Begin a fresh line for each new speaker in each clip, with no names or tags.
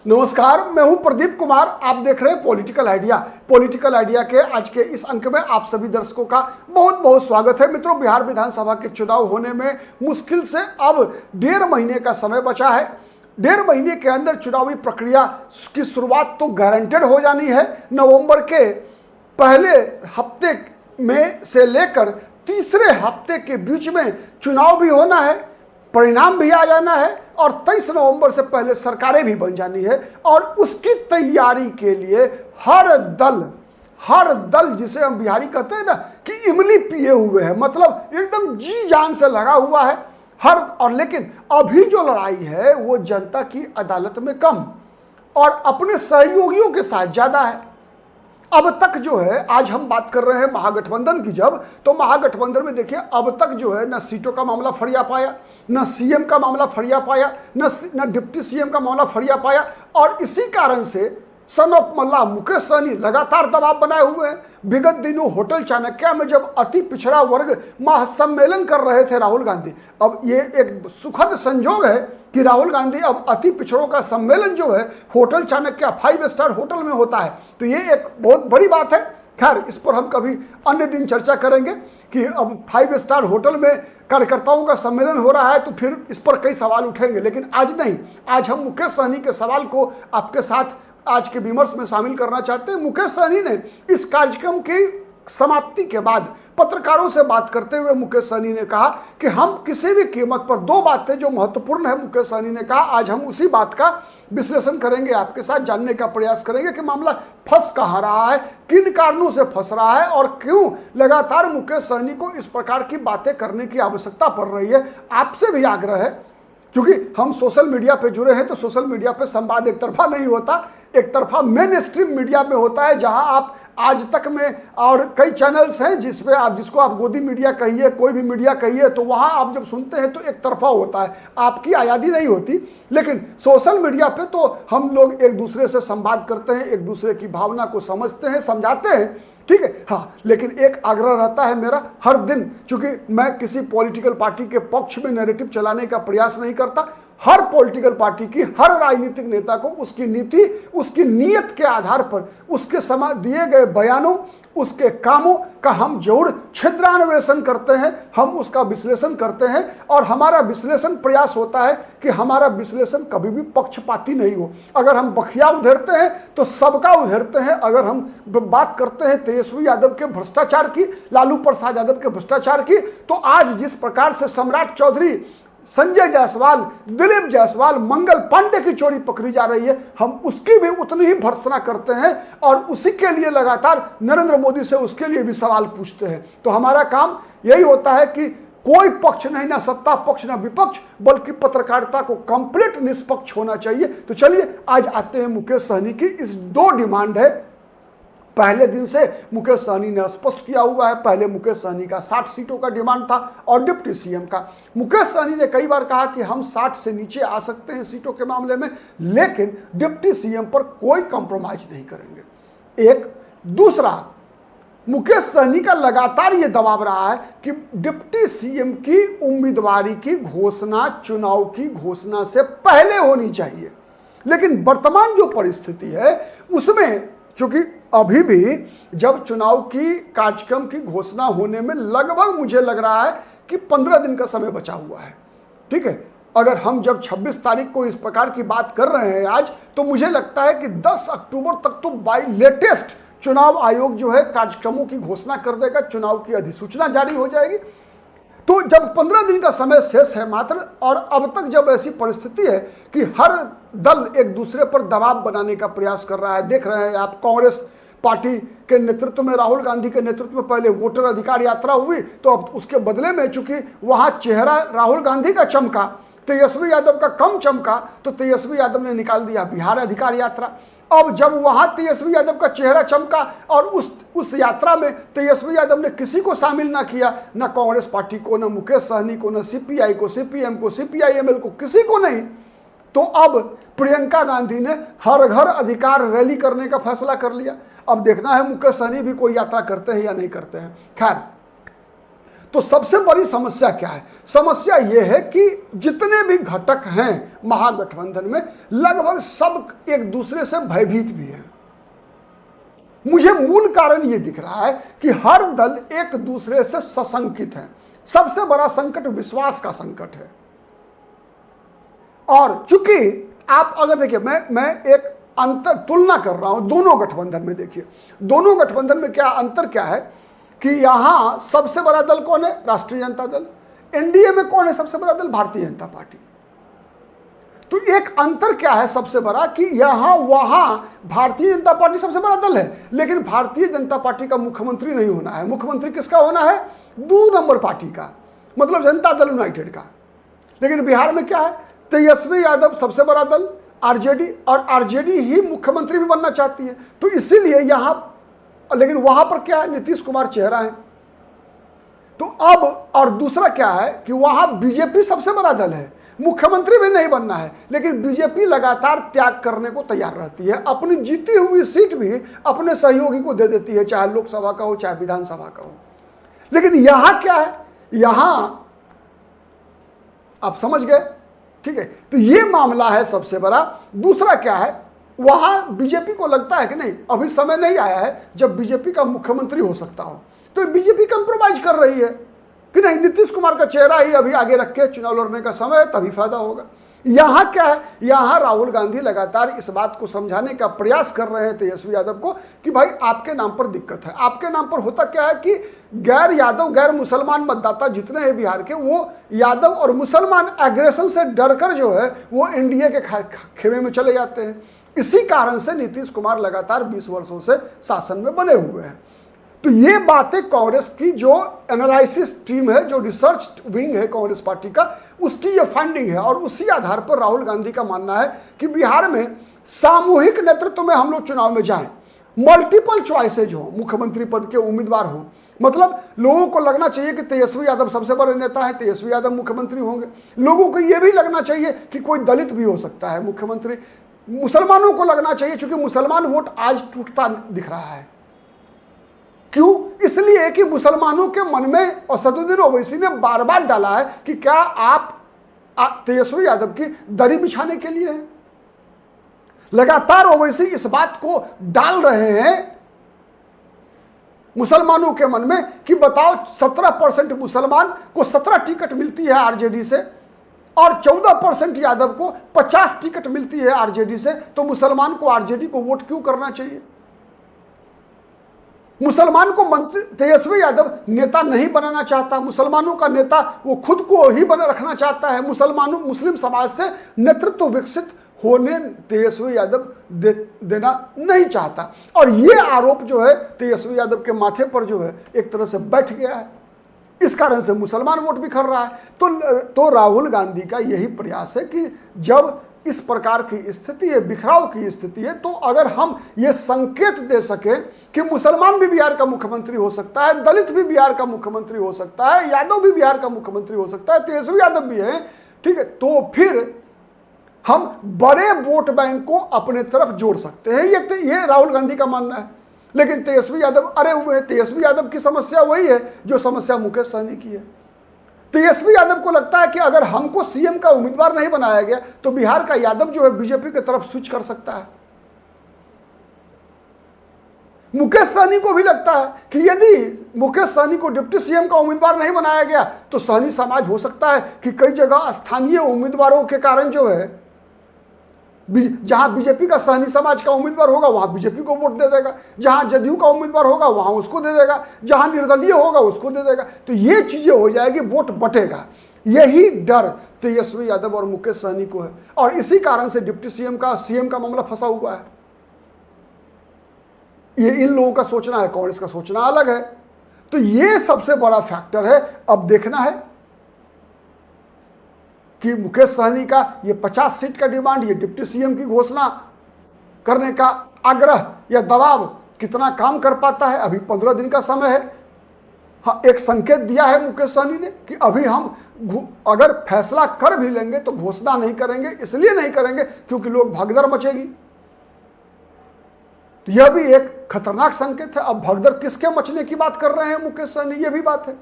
नमस्कार, मैं हूं प्रदीप कुमार। आप देख रहे हैं पॉलिटिकल आइडिया। पॉलिटिकल आइडिया के आज के इस अंक में आप सभी दर्शकों का बहुत बहुत स्वागत है। मित्रों, बिहार विधानसभा के चुनाव होने में मुश्किल से अब 1.5 महीने का समय बचा है। 1.5 महीने के अंदर चुनावी प्रक्रिया की शुरुआत तो गारंटेड हो जानी है। नवंबर के पहले हफ्ते में से लेकर तीसरे हफ्ते के बीच में चुनाव भी होना है, परिणाम भी आ जाना है और 23 नवंबर से पहले सरकारें भी बन जानी है। और उसकी तैयारी के लिए हर दल जिसे हम बिहारी कहते हैं ना कि इमली पिए हुए है, मतलब एकदम जी जान से लगा हुआ है लेकिन अभी जो लड़ाई है वो जनता की अदालत में कम और अपने सहयोगियों के साथ ज्यादा है। अब तक जो है, आज हम बात कर रहे हैं महागठबंधन की, तो महागठबंधन में देखिए अब तक जो है न सीटों का मामला फरिया पाया, न सीएम का मामला फरिया पाया, न डिप्टी सीएम का मामला फरिया पाया। और इसी कारण से सन ऑफ मल्लाह मुकेश सहनी लगातार दबाव बनाए हुए हैं। विगत दिनों होटल चाणक्य में जब अति पिछड़ा वर्ग महासम्मेलन कर रहे थे राहुल गांधी, अब ये एक सुखद संजोग है कि राहुल गांधी अब अति पिछड़ों का सम्मेलन जो है होटल चाणक्य 5 स्टार होटल में होता है, तो ये एक बहुत बड़ी बात है। खैर, इस पर हम कभी अन्य दिन चर्चा करेंगे कि अब 5 स्टार होटल में कार्यकर्ताओं का सम्मेलन हो रहा है तो फिर इस पर कई सवाल उठेंगे, लेकिन आज नहीं। आज हम मुकेश सहनी के सवाल को आपके साथ आज के विमर्श में शामिल करना चाहते हैं। मुकेश सहनी ने इस कार्यक्रम की समाप्ति के बाद पत्रकारों से बात करते हुए मुकेश सहनी ने कहा कि हम किसी भी कीमत पर 2 बातें जो महत्वपूर्ण है, मुकेश सहनी ने कहा आज हम उसी बात का विश्लेषण करेंगे, आपके साथ जानने का प्रयास करेंगे कि मामला फंस कहाँ रहा है, किन कारणों से फंस रहा है और क्यों लगातार मुकेश सहनी को इस प्रकार की बातें करने की आवश्यकता पड़ रही है। आपसे भी आग्रह है, क्योंकि हम सोशल मीडिया पे जुड़े हैं तो सोशल मीडिया पे संवाद एक तरफा नहीं होता, एक तरफा मेन स्ट्रीम मीडिया में होता है, जहां आप आज तक में और कई चैनल्स हैं जिसको आप गोदी मीडिया कहिए, कोई भी मीडिया कहिए, तो वहां आप जब सुनते हैं तो एक तरफा होता है, आपकी आज़ादी नहीं होती। लेकिन सोशल मीडिया पे तो हम लोग एक दूसरे से संवाद करते हैं, एक दूसरे की भावना को समझते हैं, समझाते हैं, ठीक है। हाँ, लेकिन एक आग्रह रहता है मेरा हर दिन, चूंकि मैं किसी पॉलिटिकल पार्टी के पक्ष में नैरेटिव चलाने का प्रयास नहीं करता, हर पॉलिटिकल पार्टी की हर राजनीतिक नेता को उसकी नीति, उसकी नीयत के आधार पर, उसके समय दिए गए बयानों, उसके कामों का हम जरूर छिद्रान्वेषण करते हैं, हम उसका विश्लेषण करते हैं और हमारा विश्लेषण प्रयास होता है कि हमारा विश्लेषण कभी भी पक्षपाती नहीं हो। अगर हम बखिया उधेरते हैं तो सबका उधेरते हैं। अगर हम बात करते हैं तेजस्वी यादव के भ्रष्टाचार की, लालू प्रसाद यादव के भ्रष्टाचार की, तो आज जिस प्रकार से सम्राट चौधरी, संजय जायसवाल, दिलीप जायसवाल, मंगल पांडे की चोरी पकड़ी जा रही है, हम उसकी भी उतनी ही भर्त्सना करते हैं और उसी के लिए लगातार नरेंद्र मोदी से उसके लिए भी सवाल पूछते हैं। तो हमारा काम यही होता है कि कोई पक्ष नहीं, ना सत्ता पक्ष ना विपक्ष, बल्कि पत्रकारिता को कंप्लीट निष्पक्ष होना चाहिए। तो चलिए आज आते हैं मुकेश सहनी की इस 2 डिमांड है। पहले दिन से मुकेश सहनी ने स्पष्ट किया हुआ है, पहले मुकेश सहनी का 60 सीटों का डिमांड था और डिप्टी सीएम का। मुकेश सहनी ने कई बार कहा कि हम 60 से नीचे आ सकते हैं सीटों के मामले में, लेकिन डिप्टी सीएम पर कोई कंप्रोमाइज नहीं करेंगे। एक दूसरा, मुकेश सहनी का लगातार ये दबाव रहा है कि डिप्टी सीएम की उम्मीदवारी की घोषणा चुनाव की घोषणा से पहले होनी चाहिए। लेकिन वर्तमान जो परिस्थिति है उसमें, चूंकि अभी भी जब चुनाव की कार्यक्रम की घोषणा होने में लगभग मुझे लग रहा है कि 15 दिन का समय बचा हुआ है, ठीक है। अगर हम जब 26 तारीख को इस प्रकार की बात कर रहे हैं आज, तो मुझे लगता है कि 10 अक्टूबर तक तो बाय लेटेस्ट चुनाव आयोग जो है कार्यक्रमों की घोषणा कर देगा, चुनाव की अधिसूचना जारी हो जाएगी। तो जब 15 दिन का समय शेष है मात्र, और अब तक जब ऐसी परिस्थिति है कि हर दल एक दूसरे पर दबाव बनाने का प्रयास कर रहा है, देख रहे हैं आप, कांग्रेस पार्टी के नेतृत्व में, राहुल गांधी के नेतृत्व में पहले वोटर अधिकार यात्रा हुई, तो अब उसके बदले में चूंकि वहां चेहरा राहुल गांधी का चमका, तेजस्वी यादव का कम चमका, तो तेजस्वी यादव ने निकाल दिया बिहार अधिकार यात्रा। अब जब वहां तेजस्वी यादव का चेहरा चमका और उस यात्रा में तेजस्वी यादव ने किसी को शामिल ना किया, ना कांग्रेस पार्टी को, ना मुकेश सहनी को, ना सीपीआई को, सीपीएम को, सीपीआईएमएल को, किसी को नहीं, तो अब प्रियंका गांधी ने हर घर अधिकार रैली करने का फैसला कर लिया। अब देखना है मुकेश सहनी भी कोई यात्रा करते हैं या नहीं करते हैं। खैर, तो सबसे बड़ी समस्या क्या है? समस्या यह है कि जितने भी घटक हैं महागठबंधन में, लगभग सब एक दूसरे से भयभीत भी हैं। मुझे मूल कारण यह दिख रहा है कि हर दल एक दूसरे से सशंकित है। सबसे बड़ा संकट विश्वास का संकट है। और चूंकि आप अगर देखिए, मैं एक अंतर तुलना कर रहा हूं दोनों गठबंधन में। देखिए दोनों गठबंधन में क्या अंतर क्या है कि यहां सबसे बड़ा दल कौन है? राष्ट्रीय जनता दल। एनडीए में कौन है सबसे बड़ा दल? भारतीय जनता पार्टी। तो एक अंतर क्या है सबसे बड़ा कि यहां वहां भारतीय जनता पार्टी सबसे बड़ा दल है, लेकिन भारतीय जनता पार्टी का मुख्यमंत्री नहीं होना है। मुख्यमंत्री किसका होना है? 2 नंबर पार्टी का, मतलब जनता दल यूनाइटेड का। लेकिन बिहार में क्या है? तेजस्वी यादव सबसे बड़ा दल, आरजेडी, और आरजेडी ही मुख्यमंत्री भी बनना चाहती है। तो इसीलिए यहां, लेकिन वहां पर क्या है? नीतीश कुमार चेहरा है। तो अब और दूसरा क्या है कि वहां बीजेपी सबसे बड़ा दल है, मुख्यमंत्री भी नहीं बनना है, लेकिन बीजेपी लगातार त्याग करने को तैयार रहती है। अपनी जीती हुई सीट भी अपने सहयोगी को दे देती है, चाहे लोकसभा का हो चाहे विधानसभा का हो। लेकिन यहां क्या है? यहां आप समझ गए, ठीक है? तो ये मामला है सबसे बड़ा। दूसरा क्या है? वहां बीजेपी को लगता है कि नहीं, अभी समय नहीं आया है जब बीजेपी का मुख्यमंत्री हो सकता हो। तो बीजेपी कंप्रोमाइज कर रही है कि नहीं, नीतीश कुमार का चेहरा ही अभी आगे रख के चुनाव लड़ने का समय है, तभी फायदा होगा। यहां क्या है? यहां राहुल गांधी लगातार इस बात को समझाने का प्रयास कर रहे हैं तेजस्वी यादव को कि भाई आपके नाम पर दिक्कत है। आपके नाम पर होता क्या है कि गैर यादव, गैर मुसलमान मतदाता जितने हैं बिहार के, वो यादव और मुसलमान एग्रेशन से डरकर जो है वो एनडीए के खेमे में चले जाते हैं। इसी कारण से नीतीश कुमार लगातार 20 वर्षों से शासन में बने हुए हैं। तो ये बातें कांग्रेस की जो एनालिसिस टीम है, जो रिसर्च विंग है कांग्रेस पार्टी का, उसकी ये फाइंडिंग है। और उसी आधार पर राहुल गांधी का मानना है कि बिहार में सामूहिक नेतृत्व में हम लोग चुनाव में जाएं, मल्टीपल चॉइसेज हो, मुख्यमंत्री पद के उम्मीदवार हो। मतलब लोगों को लगना चाहिए कि तेजस्वी यादव सबसे बड़े नेता है, तेजस्वी यादव मुख्यमंत्री होंगे। लोगों को यह भी लगना चाहिए कि कोई दलित भी हो सकता है मुख्यमंत्री। मुसलमानों को लगना चाहिए, क्योंकि मुसलमान वोट आज टूटता दिख रहा है। क्यों? इसलिए कि मुसलमानों के मन में असदुद्दीन ओवैसी ने बार बार डाला है कि क्या आप तेजस्वी यादव की दरी बिछाने के लिए हैं। लगातार ओवैसी इस बात को डाल रहे हैं मुसलमानों के मन में कि बताओ 17% मुसलमान को 17 टिकट मिलती है आरजेडी से और 14% यादव को 50 टिकट मिलती है आरजेडी से, तो मुसलमान को आरजेडी को वोट क्यों करना चाहिए? मुसलमान को तेजस्वी यादव नेता नहीं बनाना चाहता। मुसलमानों का नेता वो खुद को ही बना रखना चाहता है। मुस्लिम समाज से नेतृत्व विकसित होने तेजस्वी यादव देना नहीं चाहता। और ये आरोप जो है तेजस्वी यादव के माथे पर जो है एक तरह से बैठ गया है। इस कारण से मुसलमान वोट बिखर रहा है। तो राहुल गांधी का यही प्रयास है कि जब इस प्रकार की स्थिति है, बिखराव की स्थिति है, तो अगर हम ये संकेत दे सके कि मुसलमान भी बिहार का मुख्यमंत्री हो सकता है, दलित भी बिहार का मुख्यमंत्री हो सकता है, यादव भी बिहार का मुख्यमंत्री हो सकता है, तेजस्वी यादव भी है, ठीक है, तो फिर हम बड़े वोट बैंक को अपने तरफ जोड़ सकते हैं। ये राहुल गांधी का मानना है। लेकिन तेजस्वी यादव अरे हुए हैं। तेजस्वी यादव की समस्या वही है जो समस्या मुकेश सहनी की है। तेजस्वी यादव को लगता है कि अगर हमको सीएम का उम्मीदवार नहीं बनाया गया तो बिहार का यादव जो है बीजेपी की तरफ स्विच कर सकता है। मुकेश सहनी को भी लगता है कि यदि मुकेश सहनी को डिप्टी सीएम का उम्मीदवार नहीं बनाया गया तो सहनी समाज हो सकता है कि कई जगह स्थानीय उम्मीदवारों के कारण जो है, जहां बीजेपी का सहनी समाज का उम्मीदवार होगा वहां बीजेपी को वोट दे देगा, जहां जदयू का उम्मीदवार होगा वहां उसको दे देगा, जहां निर्दलीय होगा उसको दे देगा। तो ये चीजें हो जाएगी, वोट बटेगा। यही डर तेजस्वी यादव और मुकेश सहनी को है और इसी कारण से डिप्टी सीएम का मामला फंसा हुआ है। ये इन लोगों का सोचना है, कांग्रेस का सोचना अलग है। तो ये सबसे बड़ा फैक्टर है। अब देखना है कि मुकेश सहनी का ये 50 सीट का डिमांड, ये डिप्टी सीएम की घोषणा करने का आग्रह या दबाव कितना काम कर पाता है। अभी 15 दिन का समय है। हाँ, एक संकेत दिया है मुकेश सहनी ने कि अभी हम अगर फैसला कर भी लेंगे तो घोषणा नहीं करेंगे। इसलिए नहीं करेंगे क्योंकि लोग भगदड़ मचेगी। तो यह भी एक खतरनाक संकेत है। अब भगदड़ किसके मचने की बात कर रहे हैं मुकेश सहनी, यह भी बात है।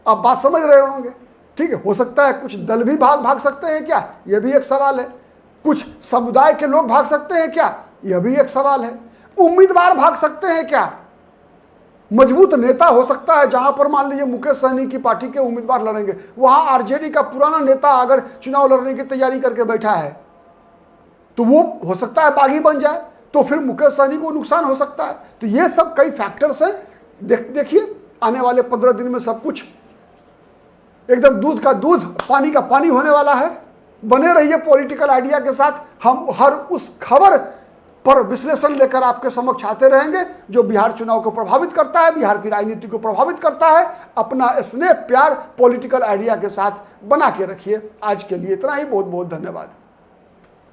आप बात समझ रहे होंगे, ठीक है। हो सकता है कुछ दल भी भाग सकते हैं क्या, यह भी एक सवाल है। कुछ समुदाय के लोग भाग सकते हैं क्या, यह भी एक सवाल है। उम्मीदवार भाग सकते हैं क्या, मजबूत नेता हो सकता है, जहां पर मान लीजिए मुकेश सहनी की पार्टी के उम्मीदवार लड़ेंगे, वहां आरजेडी का पुराना नेता अगर चुनाव लड़ने की तैयारी करके बैठा है तो वो हो सकता है बागी बन जाए, तो फिर मुकेश सहनी को नुकसान हो सकता है। तो ये सब कई फैक्टर्स हैं। देखिए आने वाले 15 दिन में सब कुछ एकदम दूध का दूध पानी का पानी होने वाला है। बने रहिए पॉलिटिकल आइडिया के साथ, हम हर उस खबर पर विश्लेषण लेकर आपके समक्ष आते रहेंगे जो बिहार चुनाव को प्रभावित करता है, बिहार की राजनीति को प्रभावित करता है। अपना स्नेह प्यार पॉलिटिकल आइडिया के साथ बना के रखिए। आज के लिए इतना ही, बहुत बहुत धन्यवाद।